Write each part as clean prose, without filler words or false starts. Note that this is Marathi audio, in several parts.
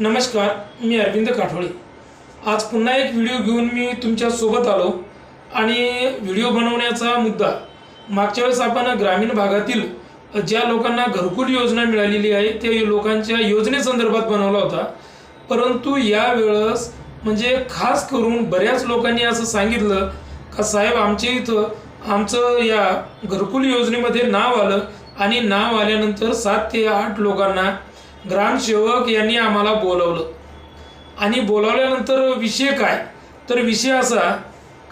नमस्कार, मी अरविंद काठोळे। आज पुन्हा एक व्हिडिओ घेऊन मी तुमच्या सोबत आलो आणि व्हिडिओ बनवण्याचा मुद्दा मागच्या वेळेस आपण ग्रामीण भागातील ज्या लोकांना घरकुल योजना मिळालेली आहे त्या लोकांच्या योजनेसंदर्भात बनवला होता। परंतु या वेळेस म्हणजे खास करून बऱ्याच लोकांनी असं सांगितलं का साहेब आमच्या इथं आमचं या घरकुल योजनेमध्ये नाव आलं आणि नाव आल्यानंतर 7 ते 8 लोकांना ग्रामसेवक यांनी आम्हाला बोलवलं आणि बोलवल्यानंतर विषय काय तर विषय असा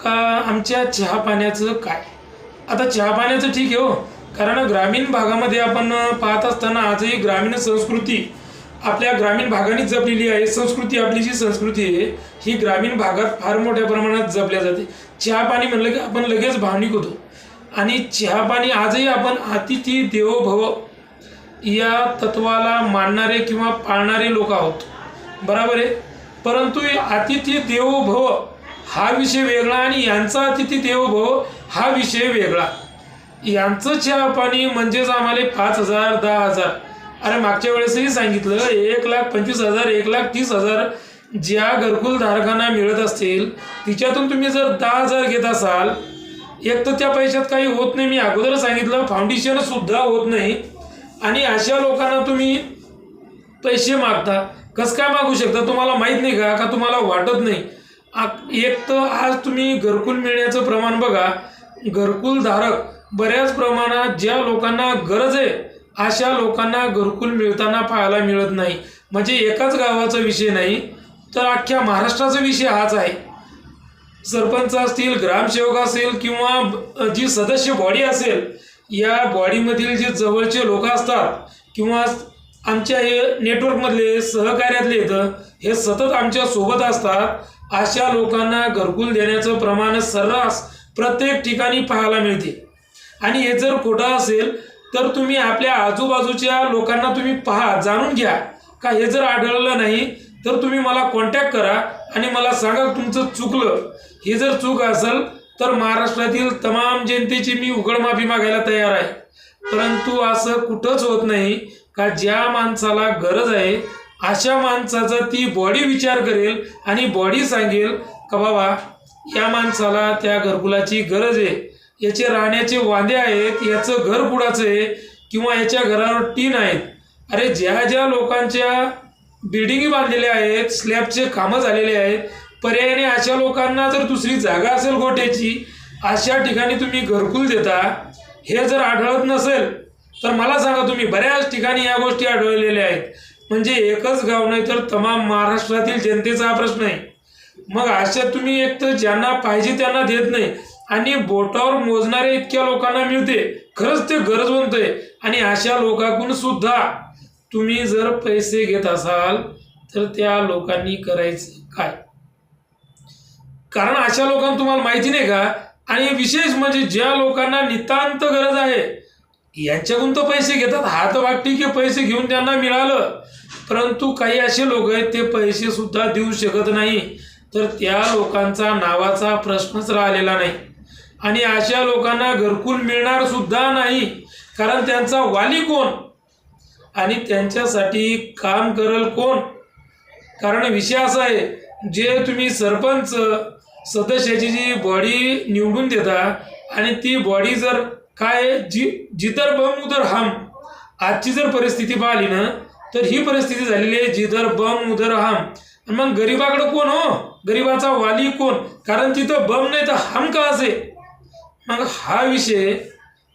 का आमच्या चहा पाण्याचं काय। आता चहा पाण्याचं ठीक आहे हो, कारण ग्रामीण भागामध्ये आपण पाहत असताना आजही ग्रामीण संस्कृती आपल्या ग्रामीण भागाने जपलेली आहे। संस्कृती आपली जी संस्कृती आहे ही ग्रामीण भागात फार मोठ्या प्रमाणात जपल्या जाते। चहा पाणी म्हणलं की आपण लगेच भावनिक होतो आणि चहा पाणी आजही आपण अतिथी देवो भव या तत्वाला मानणारे किंवा पाळणारे लोक आहोत, बरोबर आहे। परंतु अतिथी देवो भव हा विषय वेगळा आणि यांचा अतिथी देवो भव हा विषय वेगळा। यांचं चहा पाणी म्हणजेच आम्हाला 5,000 10,000 अरे मागच्या वेळेसही सांगितलं 1,25,000 1,30,000 ज्या घरकुल धारकांना मिळत असतील तिच्यातून तुम्ही जर 10,000 घेत असाल एक तर त्या पैशात काही होत नाही। मी अगोदर सांगितलं फाउंडेशन सुद्धा होत नाही आणि अशा लोकांना तुम्ही पैसे मागता। कसं काय मागू शकता? तुम्हाला माहीत नाही का तुम्हाला वाटत नाही? एक तर आज तुम्ही घरकुल मिळण्याचं प्रमाण बघा, घरकुल धारक बऱ्याच प्रमाणात ज्या लोकांना गरज आहे अशा लोकांना घरकुल मिळताना पाहायला मिळत नाही। म्हणजे एकाच गावाचा विषय नाही तर अख्ख्या महाराष्ट्राचा विषय हाच आहे। सरपंच असतील, ग्रामसेवक असेल किंवा जी सदस्य बॉडी असेल, या बॉडीमधील जे जवळचे लोक असतात किंवा आमच्या हे नेटवर्कमधले सहकार्यातले येतं हे सतत आमच्या सोबत असतात अशा लोकांना घरकुल देण्याचं प्रमाण सर्रास प्रत्येक ठिकाणी पाहायला मिळते। आणि हे जर खोटं असेल तर तुम्ही आपल्या आजूबाजूच्या लोकांना तुम्ही पहा, जाणून घ्या का हे जर आढळलं नाही तर तुम्ही मला कॉन्टॅक्ट करा आणि मला सांगा तुमचं चुकलं। हे जर चूक असेल तर महाराष्ट्रातील तमाम जनतेची मी उघड माफी मागायला तयार आहे। परंतु असं कुठंच होत नाही का ज्या माणसाला गरज आहे अशा माणसाचा ती बॉडी विचार करेल आणि बॉडी सांगेल का बाबा या माणसाला त्या घरकुलाची गरज आहे, याचे राहण्याचे वांदे आहेत, याचं घर कुणाचं आहे किंवा याच्या घरावर टीन आहेत। अरे ज्या ज्या लोकांच्या बिल्डिंगी बांधलेल्या आहेत, स्लॅबचे कामं झालेले आहेत, पर्यायाने अशा लोकांना जर दुसरी जागा असेल गोठ्याची अशा ठिकाणी तुम्ही घरकुल देता, हे जर आढळत नसेल तर मला सांगा तुम्ही बऱ्याच ठिकाणी या गोष्टी आढळलेल्या आहेत। म्हणजे एकच गाव नाही तर तमाम महाराष्ट्रातील जनतेचा हा प्रश्न आहे। मग अशा तुम्ही एक तर ज्यांना पाहिजे त्यांना देत नाही आणि बोटावर मोजणारे इतक्या लोकांना मिळते, खरंच ते गरजवंत आहे। आणि अशा लोकांकडून सुद्धा तुम्ही जर पैसे घेत असाल तर त्या लोकांनी करायचं काय? कारण अशा लोकांना तुम्हाला माहिती नाही का? आणि विशेष म्हणजे ज्या लोकांना नितांत गरज आहे यांच्याकडून तर पैसे घेतात, हा तर वाटते की पैसे घेऊन त्यांना मिळालं, परंतु काही असे लोक आहेत ते पैसे सुद्धा देऊ शकत नाही, तर त्या लोकांचा नावाचा प्रश्नच राहिलेला नाही। आणि अशा लोकांना घरकुल मिळणार सुद्धा नाही, कारण त्यांचा वाली कोण आणि त्यांच्यासाठी काम करेल कोण? कारण विषय असा आहे जे तुम्ही सरपंच सदस्याची जी बॉडी निवडून देता आणि ती बॉडी जर काय जिधर बम उधर हम, आजची जर परिस्थिती पाहिली ना तर ही परिस्थिती झालेली आहे जिधर बम उधर हम। मग गरीबाकडे कोण हो? गरीबाचा वाली कोण? कारण तिथं बम नाही तर हम का असे? मग हा विषय।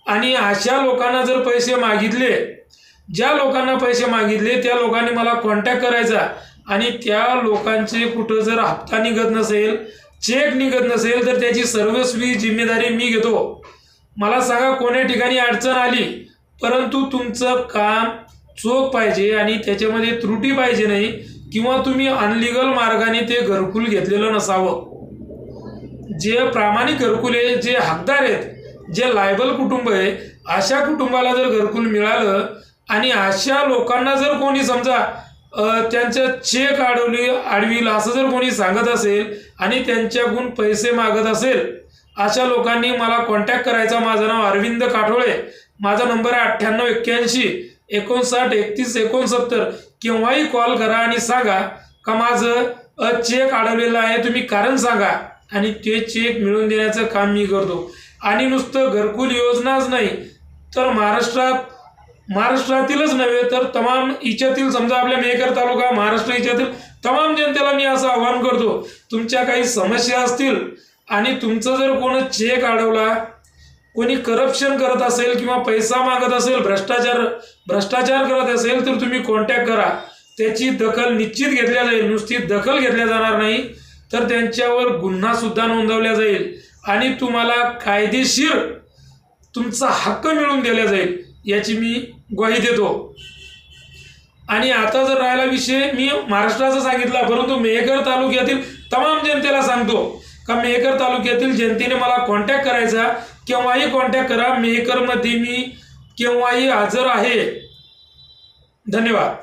आणि अशा लोकांना जर पैसे मागितले, ज्या लोकांना पैसे मागितले त्या लोकांनी मला कॉन्टॅक्ट करायचा आणि त्या लोकांचे कुठं जर हप्ता निघत नसेल, चेक निघत नसेल तर त्याची सर्वस्वी जिम्मेदारी मी घेतो। मला सांगा कोण्या ठिकाणी अडचण आली, परंतु तुमचं काम चोख पाहिजे आणि त्याच्यामध्ये त्रुटी पाहिजे नाही किंवा तुम्ही अनलिगल मार्गाने ते घरकुल घेतलेलं नसावं। जे प्रामाणिक घरकुल आहे, जे हकदार आहेत, जे लायबल कुटुंब आहे अशा कुटुंबाला जर घरकुल मिळालं आणि अशा लोकांना जर कोणी समजा त्यांच्या चेक आडवील असं जर कोणी सांगत असेल आणि त्यांच्याकडून पैसे मागत असेल अशा लोकांनी मला कॉन्टॅक्ट करायचा। माझं नाव अरविंद काठोळे, माझा नंबर आहे 9881 59 31 69 केव्हाही कॉल करा आणि सांगा का माझं चेक अडवलेला आहे, तुम्ही कारण सांगा आणि ते चेक मिळवून देण्याचं काम मी करतो. आणि नुसतं घरकुल योजनाच नाही तर महाराष्ट्रातीलच नव्हे तर तमाम इच्यातील, समजा आपल्या मेहकर तालुका महाराष्ट्र इच्यातील तमाम जनतेला मी असं आवाहन करतो, तुमच्या काही समस्या असतील आणि तुमचं जर कोण चेक अडवला, कोणी करप्शन करत असेल किंवा पैसा मागत असेल, भ्रष्टाचार करत असेल तर तुम्ही कॉन्टॅक्ट करा. त्याची दखल निश्चित घेतल्या जाईल. नुसती दखल घेतल्या जाणार नाही तर त्यांच्यावर गुन्हा सुद्धा नोंदवला जाईल आणि तुम्हाला कायदेशीर तुमचा हक्क मिळवून दिला जाईल याची मी ग्वाही देतो. आणि आता जर राहिला विषय, मी महाराष्ट्राचा सांगितला परंतु मेहकर तालुक्यातील तमाम जनतेला सांगतो का मेहकर तालुक्यातील जनतेने मला कॉन्टॅक्ट करायचा, केव्हाही कॉन्टॅक्ट करा. मेहकरमध्ये मी केव्हाही हजर आहे. धन्यवाद.